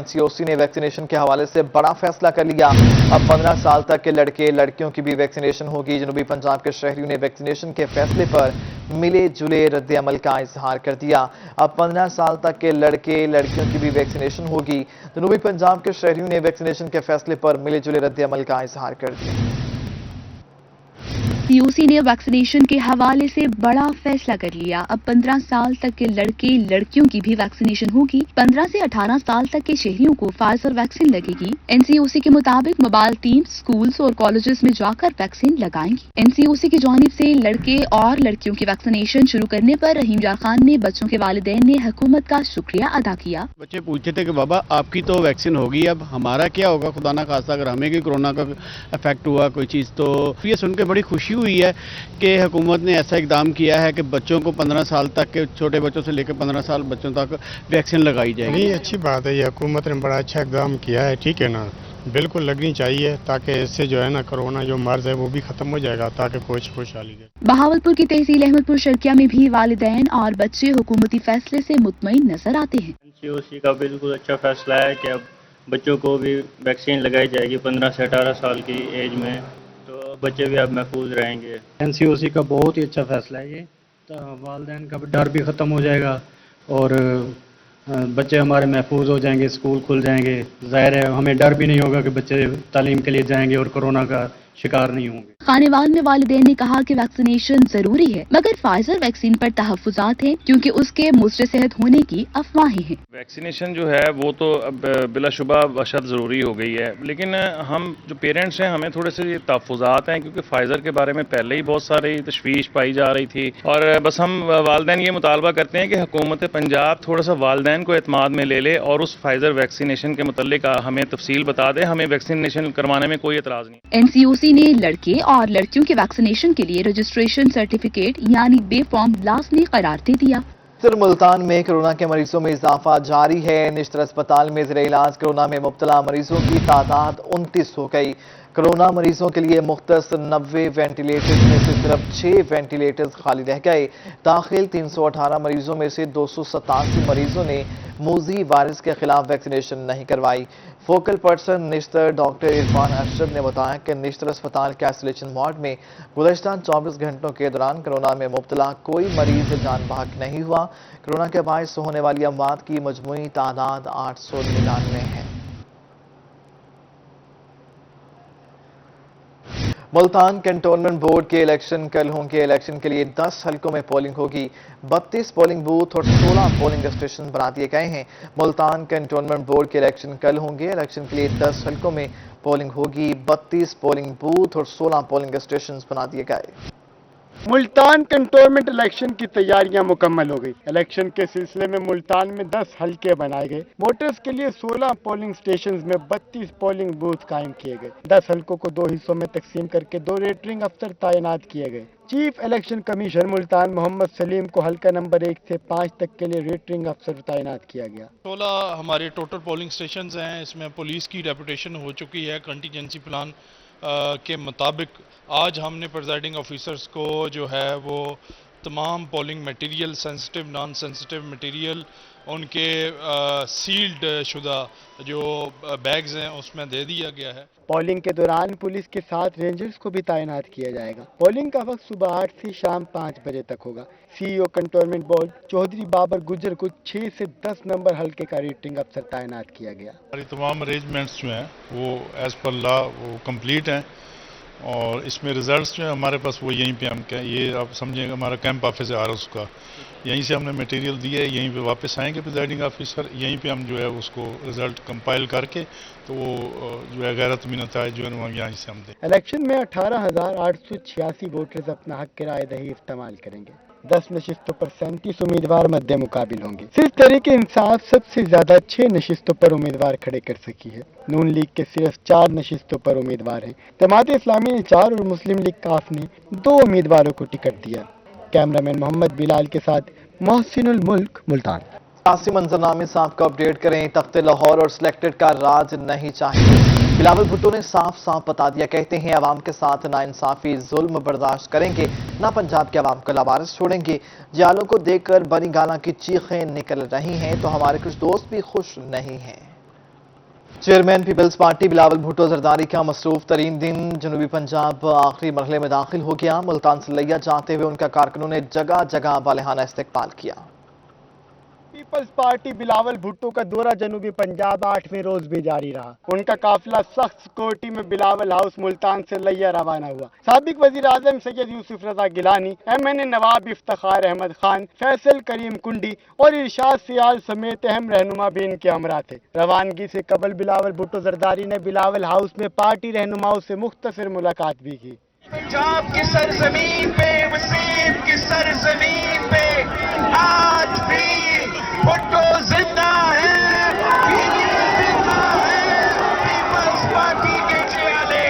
NCOC نے vaccination کے حوالے سے بڑا فیصلہ کر لیا۔ اب 15 سال تک کے لڑکے لڑکیوں کی بھی ویکسینیشن ہوگی۔ جنوبی پنجاب کے شہریوں نے ویکسینیشن کے فیصلے پر ملے جلے رد عمل کا اظہار کر دیا۔ اب 15 سال تک کے لڑکے لڑکیوں کی بھی ویکسینیشن ہوگی۔ جنوبی پنجاب کے شہریوں نے ویکسینیشن کے فیصلے پر ملے جلے رد عمل کا اظہار کر دیا۔ NCOC نے ویکسینیشن کے حوالے سے بڑا فیصلہ کر لیا۔ اب 15 سال تک کے لڑکے لڑکیوں کی بھی ویکسینیشن ہوگی۔ 15 سے 18 سال تک کے شہریوں کو فائزر ویکسین لگے گی۔ NCOC کے مطابق موبائل ٹیم سکولز اور کالجز میں جا کر ویکسین لگائیں گی۔ NCOC کی جانب سے لڑکے اور لڑکیوں کی ویکسینیشن شروع کرنے پر رحیم جان خان نے بچوں کے والدین نے حکومت کا شکریہ ادا کیا۔ بچے پوچھتے تھے کہ بابا آپ کی تو ویکسین ہوگی، اب ہمارا کیا ہوگا؟ خدا نہ خواستہ اگر ہمیں بھی کورونا کا افیکٹ ہوا کوئی چیز، تو یہ سن کے بڑی خوشی ہوئی ہے کہ حکومت نے ایسا اقدام کیا ہے کہ بچوں کو 15 سال تک کے، چھوٹے بچوں سے لے کے 15 سال بچوں تک ویکسین لگائی جائے گی۔ نہیں، اچھی بات ہے، یہ حکومت نے بڑا اچھا اقدام کیا ہے، ٹھیک ہے نا، بالکل لگنی چاہیے تاکہ اس سے جو ہے نا کرونا جو مرض ہے وہ بھی ختم ہو جائے گا، تاکہ کوئی خوشحالی جائے۔ بہاولپور کی تحصیل احمد پور شرکیہ میں بھی والدین اور بچے حکومتی فیصلے سے مطمئن نظر آتے ہیں۔ NCOC کا بالکل اچھا فیصلہ ہے کہ اب بچوں کو بھی ویکسین لگائی جائے گی 15 سے 18 سال کی ایج میں، تو بچے بھی اب محفوظ رہیں گے۔ NCOC کا بہت ہی اچھا فیصلہ ہے یہ، تو والدین کا ڈر بھی ختم ہو جائے گا اور بچے ہمارے محفوظ ہو جائیں گے، اسکول کھل جائیں گے، ظاہر ہے ہمیں ڈر بھی نہیں ہوگا کہ بچے تعلیم کے لیے جائیں گے اور کورونا کا شکار نہیں ہوں گے۔ خانوال میں والدین نے کہا کہ ویکسینیشن ضروری ہے، مگر فائزر ویکسین پر تحفظات ہیں کیونکہ اس کے مضر صحت ہونے کی افواہیں ہیں۔ ویکسینیشن جو ہے وہ تو اب بلا شبہ بشد ضروری ہو گئی ہے، لیکن ہم جو پیرنٹس ہیں ہمیں تھوڑے سے یہ تحفظات ہیں، کیونکہ فائزر کے بارے میں پہلے ہی بہت ساری تشویش پائی جا رہی تھی، اور بس ہم والدین یہ مطالبہ کرتے ہیں کہ حکومت پنجاب تھوڑا سا والدین کو اعتماد میں لے لے اور اس فائزر ویکسینیشن کے متعلق ہمیں تفصیل بتا دے۔ ہمیں ویکسینیشن کروانے میں کوئی اعتراض نہیں۔ NCOC نے لڑکے اور لڑکیوں کے ویکسینیشن کے لیے رجسٹریشن سرٹیفکیٹ یعنی بے فارم لازمی قرار دے دیا۔ ملتان میں کورونا کے مریضوں میں اضافہ جاری ہے۔ نشتر اسپتال میں زیر علاج کورونا میں مبتلا مریضوں کی تعداد 29 ہو گئی۔ کورونا مریضوں کے لیے مختص 90 وینٹیلیٹرز میں سے صرف 6 وینٹیلیٹرز خالی رہ گئے۔ داخل 318 مریضوں میں سے 287 مریضوں نے موذی وائرس کے خلاف ویکسینیشن نہیں کروائی۔ فوکل پرسن نشتر ڈاکٹر عرفان ارشد نے بتایا کہ نشتر اسپتال کے آئسولیشن وارڈ میں گزشتہ 24 گھنٹوں کے دوران کورونا میں مبتلا کوئی مریض جان بحق نہیں ہوا۔ کورونا کے باعث ہونے والی اموات کی مجموعی تعداد 899 ہے۔ ملتان کنٹونمنٹ بورڈ کے الیکشن کل ہوں گے۔ الیکشن کے لیے 10 حلقوں میں پولنگ ہوگی۔ 32 پولنگ بوتھ اور 16 پولنگ اسٹیشن بنا دیے گئے ہیں۔ ملتان کنٹونمنٹ بورڈ کے الیکشن کل ہوں گے۔ الیکشن کے لیے 10 حلقوں میں پولنگ ہوگی۔ 32 پولنگ بوتھ اور 16 پولنگ اسٹیشن بنا دیے گئے۔ ملتان کنٹونمنٹ الیکشن کی تیاریاں مکمل ہو گئی۔ الیکشن کے سلسلے میں ملتان میں 10 حلقے بنائے گئے۔ ووٹرز کے لیے 16 پولنگ سٹیشنز میں 32 پولنگ بوتھ قائم کیے گئے۔ 10 حلقوں کو 2 حصوں میں تقسیم کر کے 2 ریٹرنگ افسر تعینات کیے گئے۔ چیف الیکشن کمیشنر ملتان محمد سلیم کو حلقہ نمبر 1 سے 5 تک کے لیے ریٹرنگ افسر تعینات کیا گیا۔ 16 ہمارے ٹوٹل پولنگ سٹیشنز ہیں، اس میں پولیس کی ڈیپوٹیشن ہو چکی ہے کنٹینجنسی پلان کے مطابق۔ آج ہم نے پریزائڈنگ آفیسرز کو جو ہے وہ تمام polling material, sensitive non sensitive material, ان کے سیلڈ شدہ جو بیگز ہیں اس میں دے دیا گیا ہے۔ پولنگ کے دوران پولیس کے ساتھ رینجرز کو بھی تعینات کیا جائے گا۔ پولنگ کا وقت صبح 8 سے شام 5 بجے تک ہوگا۔ CEO cantonment board Chaudhry Babar Gujjar کو 6 سے 10 نمبر حلقے کا ریٹرنگ افسر تعینات کیا گیا۔ ہماری تمام ارینجمنٹس جو ہیں وہ ایز پر لا وہ کمپلیٹ ہیں، اور اس میں ریزلٹس جو ہیں ہمارے پاس وہ یہیں پہ ہم یہ آپ سمجھیں ہمارا کیمپ آفس ہے RS کا، یہیں سے ہم نے میٹیریل دیا ہے، یہیں پہ واپس آئیں گے پریزائڈنگ آفیسر، یہیں پہ ہم جو ہے اس کو رزلٹ کمپائل کر کے تو وہ جو ہے غیر حتمی نتائج جو ہے وہ یہیں سے ہم دیں۔ الیکشن میں 18,886 ووٹرز اپنا حق رائے دہی استعمال کریں گے۔ 10 نشستوں پر 37 امیدوار مد مقابل ہوں گے۔ صرف تحریک انصاف سب سے زیادہ 6 نشستوں پر امیدوار کھڑے کر سکی ہے۔ نون لیگ کے صرف 4 نشستوں پر امیدوار ہیں۔ جماعت اسلامی نے 4 اور مسلم لیگ کاف نے 2 امیدواروں کو ٹکٹ دیا۔ کیمرامین محمد بلال کے ساتھ محسن الملک، ملتان۔ سیاسی منظرنامے صاحب کو اپڈیٹ کریں۔ تخت لاہور اور سلیکٹڈ کا راج نہیں چاہیے۔ بلاول بھٹو نے صاف صاف بتا دیا، کہتے ہیں عوام کے ساتھ ناانصافی ظلم برداشت کریں گے، نہ پنجاب کے عوام کو لاوارث چھوڑیں گے۔ جالوں کو دیکھ کر بنی گالا کی چیخیں نکل رہی ہیں تو ہمارے کچھ دوست بھی خوش نہیں ہیں۔ चेयरमैन पीपल्स पार्टी बिलावल भुट्टो जरदारी का मसरूफ तरीन दिन जनूबी पंजाब आखिरी मरहले में दाखिल हो गया। मुल्तान से लिया जाते हुए उनका कारकुनों ने जगह जगह वालिहाना इस्तकबाल किया। पीपल्स पार्टी बिलावल भुट्टो का दौरा जनूबी पंजाब 8वें रोज भी जारी रहा। उनका काफिला सख्त सिक्योरिटी में बिलावल हाउस मुल्तान से लिया रवाना हुआ। साबिक वजीर आजम सैयद यूसुफ रजा गिलानी, MNA नवाब इफ्तिखार अहमद खान, फैसल करीम कुंडी और इरशाद सियाल समेत अहम रहनुमा भी इनके हमरा थे। रवानगी से कबल बिलावल भुट्टो जरदारी ने बिलावल हाउस में पार्टी रहनुमाओं से मुख्तसर मुलाकात भी की। पंजाब की सरजमीन पे, वसीम की सरजमीन पे आज भी भुट्टो जिंदा है, जिंदा है, पीपल्स पार्टी के चेहरे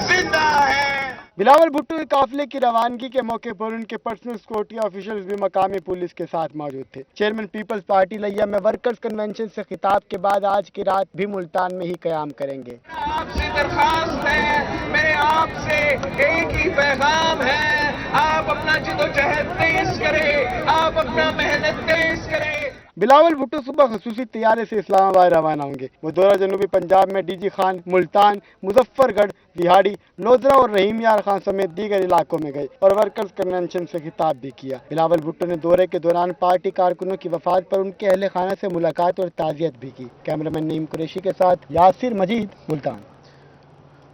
जिंदा है। बिलावल भुट्टो के काफिले की रवानगी के मौके पर उनके पर्सनल सिक्योरिटी ऑफिशियल्स भी मकामी पुलिस के साथ मौजूद थे। चेयरमैन पीपल्स पार्टी लिया में वर्कर्स कन्वेंशन से खिताब के बाद आज की रात भी मुल्तान में ही कयाम करेंगे। आपसे दरखास्त है, मेरे आपसे एक ही पैगाम है, आप अपना जिद्दोजहद तेज करें, आप अपना मेहनत तेज करें। बिलावल भुट्टो सुबह खसूसी तैयारे से इस्लामाबाद रवाना होंगे। वो दौरा जनूबी पंजाब में डीजी खान, मुल्तान, मुजफ्फरगढ़, दिहाड़ी, लोधरा और रहीम यार खान समेत दीगर इलाकों में गए और वर्कर्स कन्वेंशन से खिताब भी किया। बिलावल भुट्टो ने दौरे के दौरान पार्टी कारकुनों की वफात पर उनके अहले खाना से मुलाकात और ताज़ियत भी की। कैमरामैन नईम कुरैशी के साथ यासिर मजीद, मुल्तान।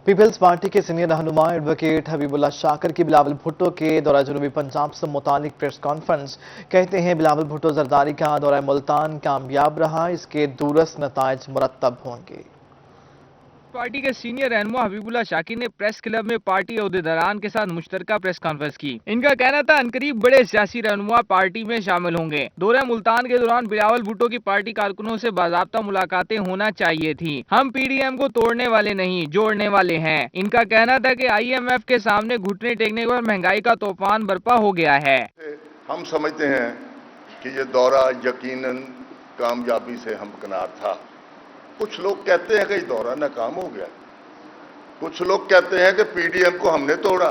पीपल्स पार्टी के सीनियर रहनुमा एडवोकेट हबीबुल्लाह शाकिर की बिलावल भुट्टो के दौरा जनूबी पंजाब से मुतालिक प्रेस कॉन्फ्रेंस। कहते हैं बिलावल भुट्टो जरदारी का दौरा मुल्तान कामयाब रहा, इसके दूरस्त नताइज मुरतब होंगे। पार्टी के सीनियर रहनुमा हबीबुल्लाह शाकिर ने प्रेस क्लब में पार्टी अहदेदारान के साथ मुश्तरका प्रेस कॉन्फ्रेंस की। इनका कहना था अनकरीब बड़े सियासी रहनुमा पार्टी में शामिल होंगे। दौरे मुल्तान के दौरान बिलावल भुट्टो की पार्टी कारकुनों से बाज़ाब्ता मुलाकातें होना चाहिए थी। हम PDM को तोड़ने वाले नहीं, जोड़ने वाले हैं। इनका कहना था कि IMF के सामने घुटने टेकने पर महंगाई का तूफान बर्पा हो गया है। हम समझते हैं कि ये दौरा यकीनन कामयाबी से हमकिनार था। कुछ लोग कहते हैं कि दौरा नाकाम हो गया, कुछ लोग कहते हैं कि PDM को हमने तोड़ा।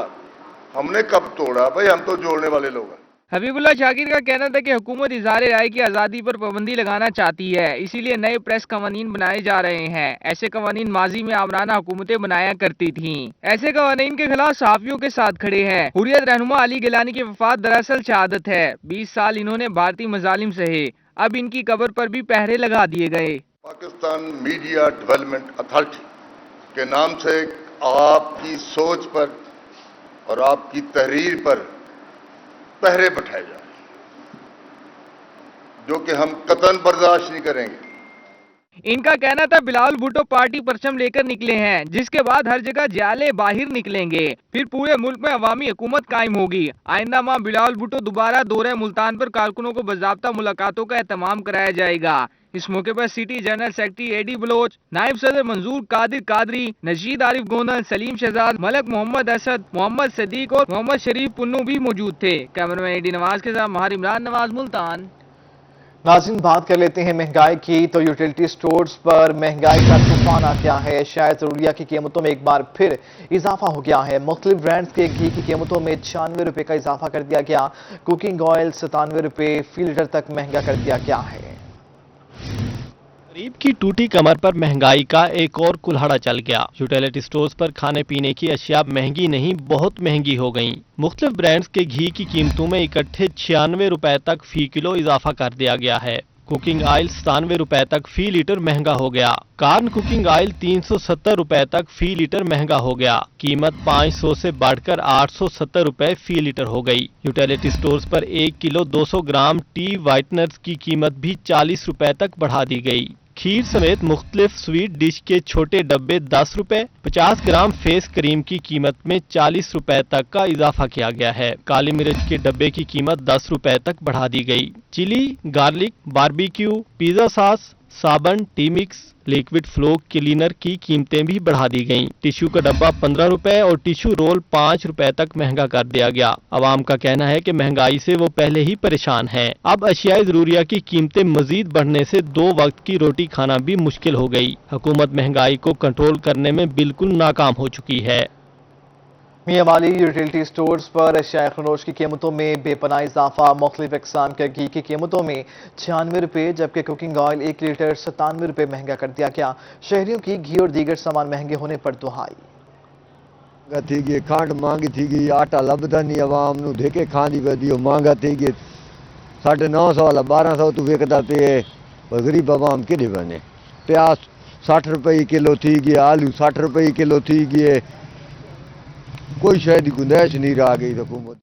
हमने कब तोड़ा भाई, हम तो जोड़ने वाले लोग हैं। हबीबुल्लाह शाकिर का कहना था कि हुकूमत इज़हार राय की आज़ादी पर पाबंदी लगाना चाहती है, इसीलिए नए प्रेस कवानीन बनाए जा रहे हैं। ऐसे कवानीन माजी में आमराना हुकूमतें बनाया करती थीं। ऐसे कवानीन के खिलाफ सहाफ़ियों के साथ खड़े हैं। हुर्रियत रहनुमा अली गिलानी की वफात दरअसल शहादत है। 20 साल इन्होंने भारतीय मजालिम सहे, अब इनकी कब्र पर भी पहरे लगा दिए गए। पाकिस्तान मीडिया डेवलपमेंट अथॉरिटी के नाम से आपकी सोच पर और आपकी तहरीर पर पहरे बैठाए जा रहे हैं, जो कि हम कतन बर्दाश्त नहीं करेंगे। इनका कहना था बिलावल भुट्टो पार्टी परचम लेकर निकले हैं, जिसके बाद हर जगह जाले बाहर निकलेंगे, फिर पूरे मुल्क में अवामी हुकूमत कायम होगी। आइंदा माह बिलावल भुट्टो दोबारा दौरे मुल्तान पर कारकुनों को बाज़ाब्ता मुलाकातों का एहतमाम कराया जाएगा। इस मौके पर city general secretary Eidi Baloch, नायब सदर मंजूर कादिर कादरी, नशीद आरिफ गोंदल, सलीम शहजाद, मलक मोहम्मद असद, मोहम्मद सदीक और मोहम्मद शरीफ पुन्नू भी मौजूद थे। कैमरामैन एडी नवाज के साथ महार इमरान नवाज, मुल्तान। नाज़रीन, बात कर लेते हैं महंगाई की। तो यूटिलिटी स्टोर्स पर महंगाई का तूफान आ गया है। शायद ज़रूरिया की कीमतों में एक बार फिर इजाफा हो गया है। मुख्तलिफ ब्रांड्स के घी की कीमतों में 96 रुपये का इजाफा कर दिया गया। कुकिंग ऑयल 97 रुपये फी लीटर तक महंगा कर दिया गया है। गरीब की टूटी कमर पर महंगाई का एक और कुल्हाड़ा चल गया। यूटिलिटी स्टोर्स पर खाने पीने की अशिया महंगी नहीं, बहुत महंगी हो गईं। मुख्तलिफ ब्रांड्स के घी की कीमतों में इकट्ठे 96 रुपए तक फी किलो इजाफा कर दिया गया है। कुकिंग ऑयल 97 रुपए तक फी लीटर महंगा हो गया। कार्न कुकिंग ऑयल 370 रुपए तक फी लीटर महंगा हो गया। कीमत 500 से बढ़कर 870 रुपए फी लीटर हो गई। यूटिलिटी स्टोर्स पर 1 किलो 200 ग्राम टी व्हाइटनर्स की कीमत भी 40 रुपए तक बढ़ा दी गई। खीर समेत मुख्तलिफ स्वीट डिश के छोटे डब्बे 10 रुपए, 50 ग्राम फेस क्रीम की कीमत में 40 रुपए तक का इजाफा किया गया है। काली मिर्च के डब्बे की कीमत 10 रुपए तक बढ़ा दी गई। Chilli, garlic, barbecue, pizza sauce, साबुन, tea mix, liquid flow cleaner की कीमतें भी बढ़ा दी गईं। टिश्यू का डब्बा 15 रुपए और टिश्यू रोल 5 रुपए तक महंगा कर दिया गया। आवाम का कहना है कि महंगाई से वो पहले ही परेशान हैं। अब अशियाए जरूरिया की कीमतें मजीद बढ़ने से 2 वक्त की रोटी खाना भी मुश्किल हो गई। हुकूमत महंगाई को कंट्रोल करने में बिल्कुल नाकाम हो चुकी है। मियां वाली यूटिलिटी स्टोर्स पर अशिया खरोश की कीमतों में बेपनाह इजाफा। मुख्तलिफ इकसाम के घी की कीमतों में 96 रुपये जबकि कुकिंग ऑयल 1 लीटर 97 रुपये महंगा कर दिया गया। शहरियों की घी और दीगर सामान महंगे होने पर दुहाई। थी गई खंड महंगी थी गई, आटा लभदा नहीं, आवाम नूं देके खांदी पई, महंगा थी गई 950 वाला 1200 तू विकदा पे, गरीब आवाम किथे बने। प्याज 60 रुपये किलो थी गई, आलू 60 रुपये किलो थी गए, कोई शायद गुंजाइश नहीं रह गई हुकूमत।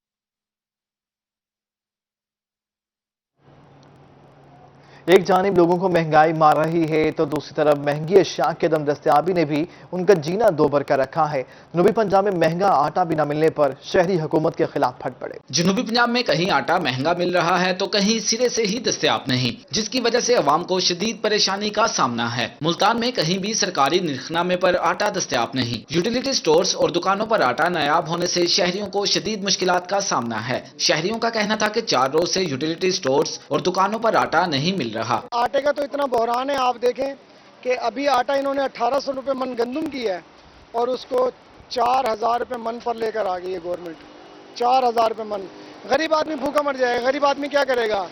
एक जानिब लोगों को महंगाई मार रही है तो दूसरी तरफ महंगी अशिया के दम दस्तयाबी ने भी उनका जीना दोबर कर रखा है। जनूबी पंजाब में महंगा आटा भी न मिलने पर शहरी हुकूमत के खिलाफ फट पड़े। जनूबी पंजाब में कहीं आटा महंगा मिल रहा है तो कहीं सिरे से ही दस्तयाब नहीं, जिसकी वजह से अवाम को शदीद परेशानी का सामना है। मुल्तान में कहीं भी सरकारी निर्खनामे पर आटा दस्तयाब नहीं। यूटिलिटी स्टोर्स और दुकानों पर आटा नायाब होने से शहरियों को शदीद मुश्किलात का सामना है। शहरियों का कहना था कि 4 रोज से यूटिलिटी स्टोर्स और दुकानों पर आटा नहीं मिल रहा। आटे का तो इतना बहरान है, आप देखें कि अभी आटा इन्होंने 1800 रुपये मन गंदम की है और उसको 4000 रुपये मन पर लेकर आ गई है गवर्नमेंट। 4000 रुपये मन, गरीब आदमी भूखा मर जाएगा। गरीब आदमी क्या करेगा?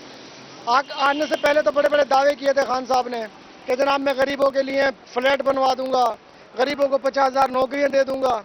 आने से पहले तो बड़े बड़े दावे किए थे खान साहब ने कि जनाब मैं गरीबों के लिए फ्लैट बनवा दूंगा, गरीबों को 50,000 नौकरियां दे दूंगा।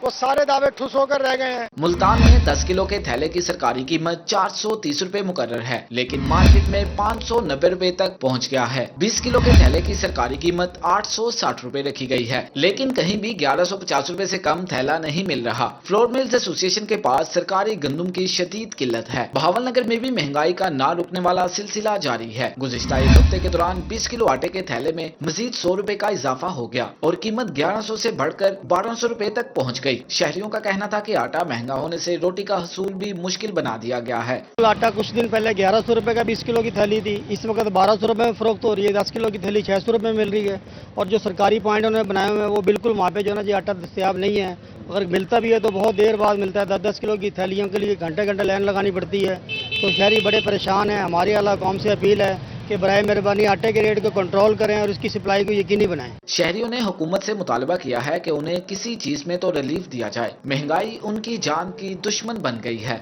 वो सारे दावे ठुस होकर रह गए हैं। मुल्तान में 10 किलो के थैले की सरकारी कीमत 430 रुपए मुकर्रर है, लेकिन मार्केट में 590 रुपए तक पहुंच गया है। 20 किलो के थैले की सरकारी कीमत 860 रुपए रखी गई है, लेकिन कहीं भी 1150 रुपए से कम थैला नहीं मिल रहा। फ्लोर मिल्स एसोसिएशन के पास सरकारी गंदम की शदीद किल्लत है। बहावल नगर में भी महंगाई का ना रुकने वाला सिलसिला जारी है। गुज़िश्ता एक हफ्ते के दौरान 20 किलो आटे के थैले में मजीद 100 रुपए का इजाफा हो गया और कीमत 1100 से बढ़कर 1200 रुपए तक पहुँच गई। शहरियों का कहना था कि आटा महंगा होने से रोटी का हसूल भी मुश्किल बना दिया गया है। आटा कुछ दिन पहले 1100 रुपए का 20 किलो की थैली थी, इस वक्त 1200 रुपए में फरोख्त हो रही है। 10 किलो की थैली 600 रुपए में मिल रही है और जो सरकारी पॉइंट उन्होंने बनाए हुए हैं वो बिल्कुल वहाँ पे जो है जी आटा दस्तयाब नहीं है। अगर मिलता भी है तो बहुत देर बाद मिलता है। 10-10 किलो की थैलियों के लिए घंटे घंटे लाइन लगानी पड़ती है, तो शहरी बड़े परेशान हैं। हमारी आला कौम से अपील है कि बराए मेहरबानी आटे के रेट को कंट्रोल करें और इसकी सप्लाई को यकीनी बनाएं। शहरियों ने हुकूमत से मुतालबा किया है कि उन्हें किसी चीज में तो रिलीफ दिया जाए। महंगाई उनकी जान की दुश्मन बन गई है।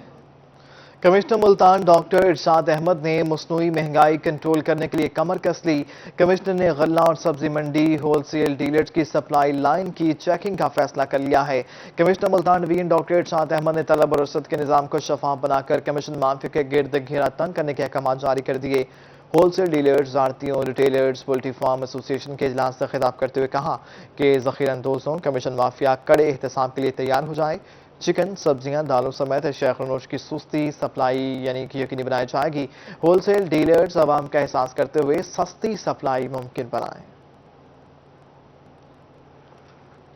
कमिश्नर मुल्तान डॉक्टर इरशाद अहमद ने मसनूई महंगाई कंट्रोल करने के लिए कमर कस ली। कमिश्नर ने गल्ला और सब्जी मंडी होलसेल डीलर्स की सप्लाई लाइन की चेकिंग का फैसला कर लिया है। कमिश्नर मुल्तान नवीन डॉक्टर इरशाद अहमद ने तलब और रसद के निज़ाम को शफाफ बनाकर कमीशन माफिया के गिर्द घेरा तंग करने के अहकाम जारी कर दिए। होलसेल डीलर्स, आड़तियों, रिटेलर्स, पोल्ट्री फार्म एसोसिएशन के इजलास से खिताब करते हुए कहा कि ज़ख़ीरा अंदोज़ों कमीशन माफिया कड़े एहतसाब के लिए तैयार हो जाए। चिकन, सब्जियां, दालों समेत अशिया खरनोश की सुस्ती सप्लाई यानी कि यकीनी बनाई जाएगी। होलसेल डीलर्स आवाम का एहसास करते हुए सस्ती सप्लाई मुमकिन बनाएं।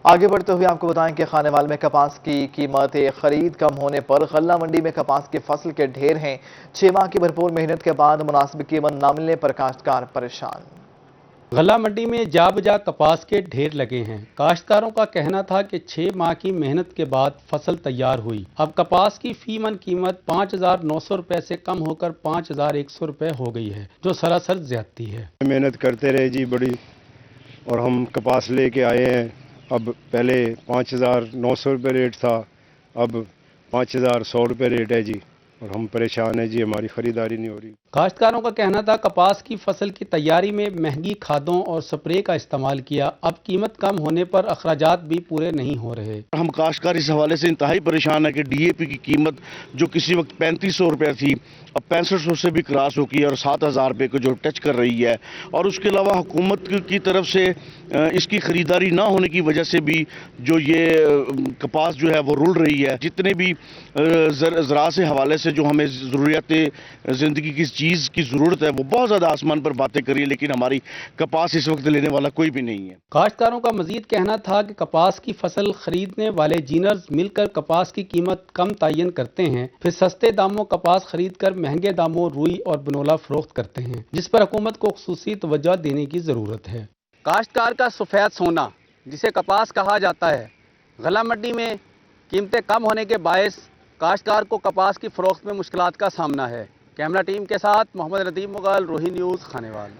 आगे बढ़ते हुए आपको बताएं कि खानेवाल में कपास की कीमत खरीद कम होने पर गल्ला मंडी में कपास की फसल के ढेर हैं। 6 माह की भरपूर मेहनत के बाद मुनासिब कीमत न मिलने पर काश्तकार परेशान। गल्ला मंडी में जा बजा कपास के ढेर लगे हैं। काश्तकारों का कहना था कि 6 माह की मेहनत के बाद फसल तैयार हुई। अब कपास की फी मन कीमत 5,900 रुपए से कम होकर 5,100 रुपए हो गई है, जो सरासर ज्यादती है। मेहनत करते रहे जी बड़ी, और हम कपास लेके आए हैं। अब पहले 5,900 रुपये रेट था, अब 5,100 रुपये रेट है जी, और हम परेशान हैं जी, हमारी खरीदारी नहीं हो रही। काश्तकारों का कहना था कपास की फसल की तैयारी में महंगी खादों और स्प्रे का इस्तेमाल किया। अब कीमत कम होने पर अखराजात भी पूरे नहीं हो रहे। हम काश्तकार इस हवाले से इंतहाई परेशान है कि डीएपी की कीमत जो किसी वक्त 3500 रुपये थी, अब 6500 से भी क्रॉस हो गई है और 7,000 रुपये को जो टच कर रही है। और उसके अलावा हुकूमत की तरफ से इसकी खरीदारी ना होने की वजह से भी जो ये कपास जो है वो रुल रही है। जितने भी ज़रा से हवाले से जो हमें ज़रूरियात ज़िंदगी की चीज़ की ज़रूरत है वो बहुत ज़्यादा आसमान पर बातें कर रही है, लेकिन हमारी कपास इस वक्त लेने वाला कोई भी नहीं है। काश्तकारों का मजीद कहना था कि कपास की फसल खरीदने वाले जीनर्स मिलकर कपास की कीमत कम तयन करते हैं, फिर सस्ते दामों कपास खरीद कर महंगे दामों रुई और बनोला फरोख्त करते हैं, जिस पर हुकूमत को खुसूसी तवज्जो देने की ज़रूरत है। काश्तकार का सफ़ेद सोना जिसे कपास कहा जाता है, गल्ला मंडी में कीमतें कम होने के बायस काश्तकार को कपास की फरोख्त में मुश्किलात का सामना है। कैमरा टीम के साथ मोहम्मद नदीम मुगल, रोही न्यूज़, खानेवाल।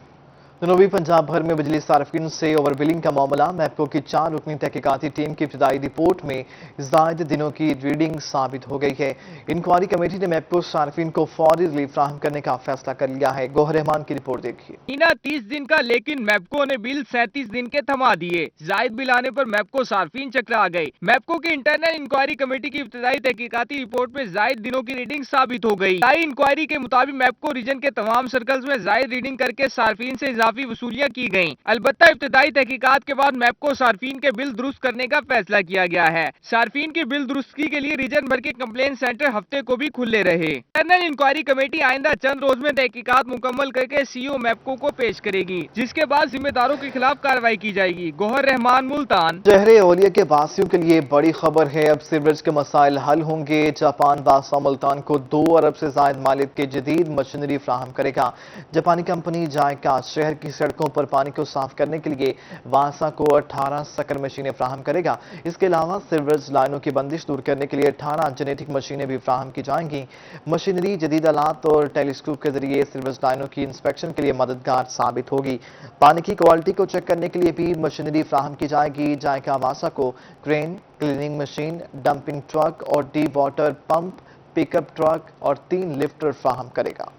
जनूबी पंजाब भर में बिजली सार्फिन से ओवर बिलिंग का मामला। मैपको की 4 रुकनी तहकीकाती टीम की इब्तदाई रिपोर्ट में ज़ायद दिनों की रीडिंग साबित हो गई है। इंक्वायरी कमेटी ने मैपको सार्फिन को फौरी रिलीफ फराहम करने का फैसला कर लिया है। गौहर रहमान की रिपोर्ट देखिए। महीना 30 दिन का, लेकिन मैपको ने बिल 37 दिन के थमा दिए। जायद बिल आने पर मैपको सार्फिन चकरा गए। मैपको की इंटरनल इंक्वायरी कमेटी की इब्तदाई तहकीकाती रिपोर्ट में जायद दिनों की रीडिंग साबित हो गई। इंक्वायरी के मुताबिक मैपको रीजन के तमाम सर्कल्स में जायद रीडिंग करके सार्फिन से इजाफी वसूलियां की गयी। अलबत्ता इब्तदाई तहकीकात के बाद मैपको सार्फिन के बिल दुरुस्त करने का फैसला किया गया है। सार्फिन की बिल दुरुस्ती के लिए रीजन भर के कंप्लेंट सेंटर हफ्ते को भी खुले रहे। इंटरनल इंक्वायरी कमेटी आइंदा चंद रोज में तहकीकात मुकम्मल करके सीईओ मैपको को पेश करेगी, जिसके बाद जिम्मेदारों के खिलाफ कार्रवाई की जाएगी। गौहर रहमान, मुल्तान। शहर ओलिया के वासियों के लिए बड़ी खबर है, अब सीवरेज के मसाइल हल होंगे। जापान बादशाह मुल्तान को 2 अरब से जायद मालियत के जदीद मशीनरी फ्राहम करेगा। जापानी कंपनी जायका शहर की सड़कों पर पानी को साफ करने के लिए वासा को 18 सकर मशीनें फ्राहम करेगा। इसके अलावा सीवरेज लाइनों की बंदिश दूर करने के लिए 18 जेनेटिक मशीनें भी फ्राहम की जाएंगी। मशीनरी जदीद आलात और टेलीस्कोप के जरिए सीवरेज लाइनों की इंस्पेक्शन के लिए मददगार साबित होगी। पानी की क्वालिटी को चेक करने के लिए भी मशीनरी फ्राहम की जाएगी। जायका वासा को crane, cleaning machine, dumping truck और dewater pump, pickup truck और 3 लिफ्टर फ्राहम करेगा।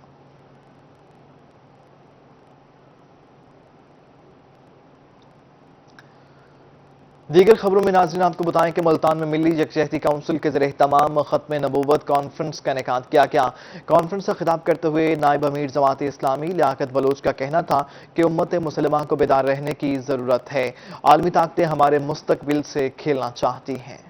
दीगर खबरों में नाज़रीन आपको बताएं कि मुल्तान में मिली यकजहती काउंसिल के ज़रिए तमाम खत्म नबूवत कॉन्फ्रेंस का इनेकाद किया गया। कॉन्फ्रेंस से खिताब करते हुए नायब अमीर जमात इस्लामी लियाकत बलोच का कहना था कि उम्मत मुसलमा को बेदार रहने की ज़रूरत है। आलमी ताकतें हमारे मुस्तकबिल से खेलना चाहती हैं।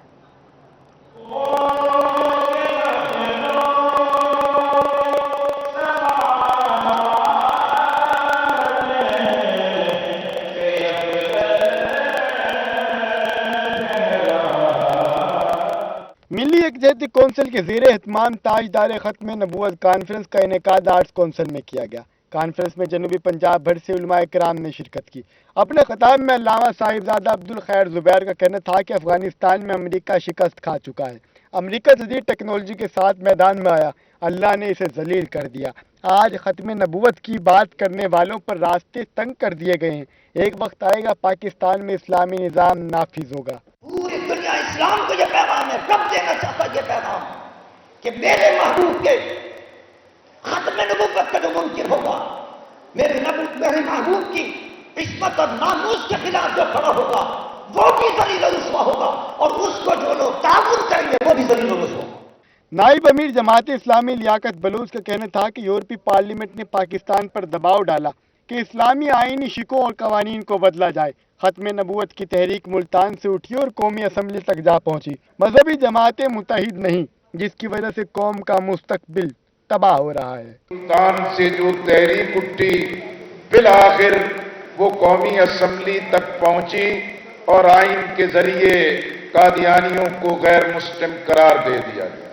मिली यकजहती कौंसिल के ज़ेर एहतमाम ताजदार खत्म नबूवत कॉन्फ्रेंस का इनेकाद आर्ट्स कौंसिल में किया गया। कॉन्फ्रेंस में जनूबी पंजाब भर से उलमाए किराम ने शिरकत की। अपने खिताब में अल्लामा साहिबजादा अब्दुल खैर जुबैर का कहना था कि अफगानिस्तान में अमेरिका शिकस्त खा चुका है। अमेरिका जदीद टेक्नोलॉजी के साथ मैदान में आया, अल्लाह ने इसे जलील कर दिया। आज खत्म नबूवत की बात करने वालों पर रास्ते तंग कर दिए गए हैं। एक वक्त आएगा पाकिस्तान में इस्लामी निज़ाम नाफिज होगा। पूरी दुनिया इस्लाम को ये पैगाम है, रब देना चाहता ये पैगाम कि मेरे महबूब के खत्म नबूवत का जो मुमकिन होगा, मेरे महबूब की इस्मत और नामूस के खिलाफ जो खड़ा होगा वो भी ज़लील और रुस्वा होगा, और उसको जो लोग ताबूत करेंगे वो भी ज़लील और रुस्वा होगा। नाइब अमीर जमात इस्लामी लियाकत बलूच का कहना था कि यूरोपीय पार्लियामेंट ने पाकिस्तान पर दबाव डाला कि इस्लामी आईनी शिकों और कवानीन को बदला जाए। खत्म नबूवत की तहरीक मुल्तान से उठी और कौमी असम्बली तक जा पहुंची। मजहबी जमातें मुतहिद नहीं, जिसकी वजह से कौम का मुस्तकबिल तबाह हो रहा है। मुल्तान से जो तहरीक उठी बिल आखिर वो कौमी असम्बली तक पहुंची और आइन के जरिए कादियानियों को गैर मुस्लिम करार दे दिया गया।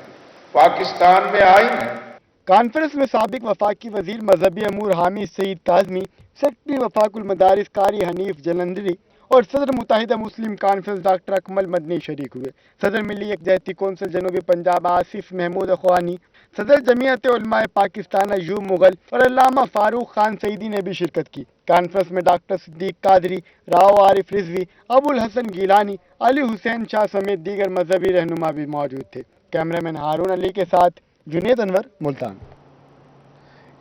पाकिस्तान में आइन है। कॉन्फ्रेंस में साबिक वफाकी वजीर मजहबी अमूर हामिद सईद ताजमी, सेक्रेटरी वफाकुल मदारिस कारी हनीफ जलंधरी और सदर मुत्तहिदा मुस्लिम कॉन्फ्रेंस डॉक्टर अकमल मदनी शरीक हुए। सदर मिली यकजहती कौंसिल जनूबी पंजाब आसिफ महमूद अखवानी, सदर जमीयत उलमाए पाकिस्तान अयूब मुगल और अल्लामा फारूक खान सईदी ने भी शिरकत की। कॉन्फ्रेंस में डॉक्टर सिद्दीक कादरी, राव आरिफ रिजवी, अबुल हसन गीलानी, अली हुसैन शाह समेत दीगर मजहबी रहनुमा भी मौजूद थे। कैमरामैन हारून अली के साथ जुनेद अनवर, मुल्तान।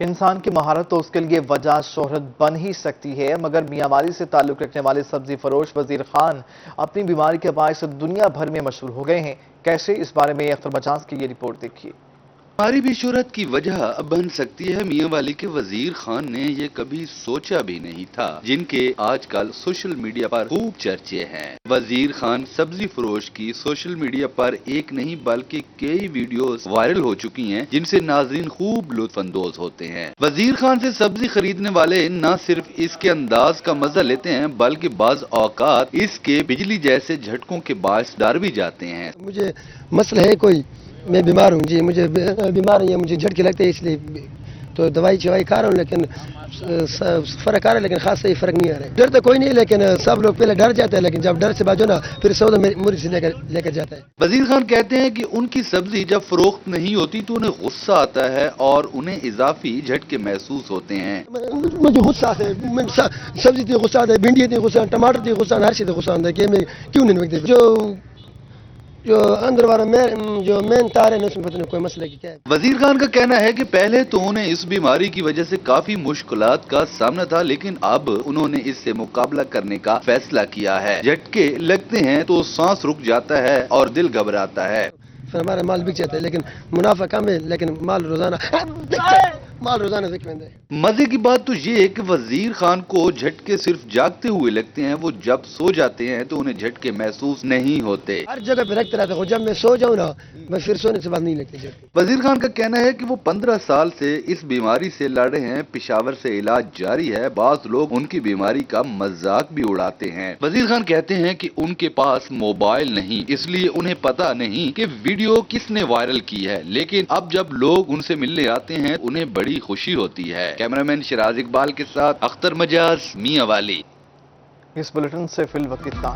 इंसान की महारत तो उसके लिए वजह शोहरत बन ही सकती है, मगर मियांवाली से ताल्लुक रखने वाले सब्जी फरोश वजीर खान अपनी बीमारी के बायस दुनिया भर में मशहूर हो गए हैं। कैसे, इस बारे में अख्तर मजाज की ये रिपोर्ट देखिए। हमारी भी शोहरत की वजह बन सकती है मियांवाली के वजीर खान ने ये कभी सोचा भी नहीं था, जिनके आजकल सोशल मीडिया पर खूब चर्चे हैं। वजीर खान सब्जी फरोश की सोशल मीडिया पर एक नहीं बल्कि कई वीडियोस वायरल हो चुकी हैं, जिनसे नाजरीन खूब लुत्फानंदोज होते हैं। वजीर खान से सब्जी खरीदने वाले न सिर्फ इसके अंदाज का मजा लेते हैं, बल्कि बाज औकात इसके बिजली जैसे झटकों के बायस डर भी जाते हैं। मुझे मसला है कोई, मैं बीमार हूँ जी, मुझे बीमार है, मुझे झटके लगते हैं, इसलिए तो दवाई शवाई खा रहा हूँ, लेकिन फर्क आ रहा है, लेकिन खास सही फर्क नहीं आ रहा है। डर तो कोई नहीं, लेकिन सब लोग पहले डर जाते हैं, लेकिन जब डर से बाजो ना फिर सौदा मुरीद से लेकर जाता है। वजीर खान कहते हैं कि उनकी सब्जी जब फरोख्त नहीं होती तो उन्हें गुस्सा आता है और उन्हें इजाफी झटके महसूस होते हैं। मुझे गुस्सा आता है, सब्जी थी गुस्सा आता है, भिंडी थी गुस्सा, टमाटर थी गुस्सा, हर चीज गुस्सा आता है कि मैं क्यों नहीं बिकते। जो अंदर वाला जो मेन तार है उसमें पता नहीं कोई मसला की क्या है। वजीर खान का कहना है कि पहले तो उन्हें इस बीमारी की वजह से काफी मुश्किलात का सामना था, लेकिन अब उन्होंने इससे मुकाबला करने का फैसला किया है। झटके लगते हैं तो सांस रुक जाता है और दिल घबराता है। फिर हमारा माल बिक जाता है, लेकिन मुनाफा कम है, लेकिन माल रोजाना बिक रहा है। मजे की बात तो ये है कि वजीर खान को झटके सिर्फ जागते हुए लगते हैं, वो जब सो जाते हैं तो उन्हें झटके महसूस नहीं होते। हर जगह पे रखते रहता हूँ, जब मैं सो जाऊँ ना मैं फिर सोने से बाद नहीं लगती झटके। वजीर खान का कहना है कि वो 15 साल से इस बीमारी से लड़ रहे हैं, पेशावर से इलाज जारी है। बाज लोग उनकी बीमारी का मजाक भी उड़ाते हैं। वजीर खान कहते हैं कि उनके पास मोबाइल नहीं, इसलिए उन्हें पता नहीं कि वीडियो किसने वायरल की है, लेकिन अब जब लोग उनसे मिलने आते हैं उन्हें बड़ी खुशी होती है। कैमरामैन शिराज इकबाल के साथ अख्तर मजाज, मियां वाली। इस बुलेटिन से फिल वक्त इतना।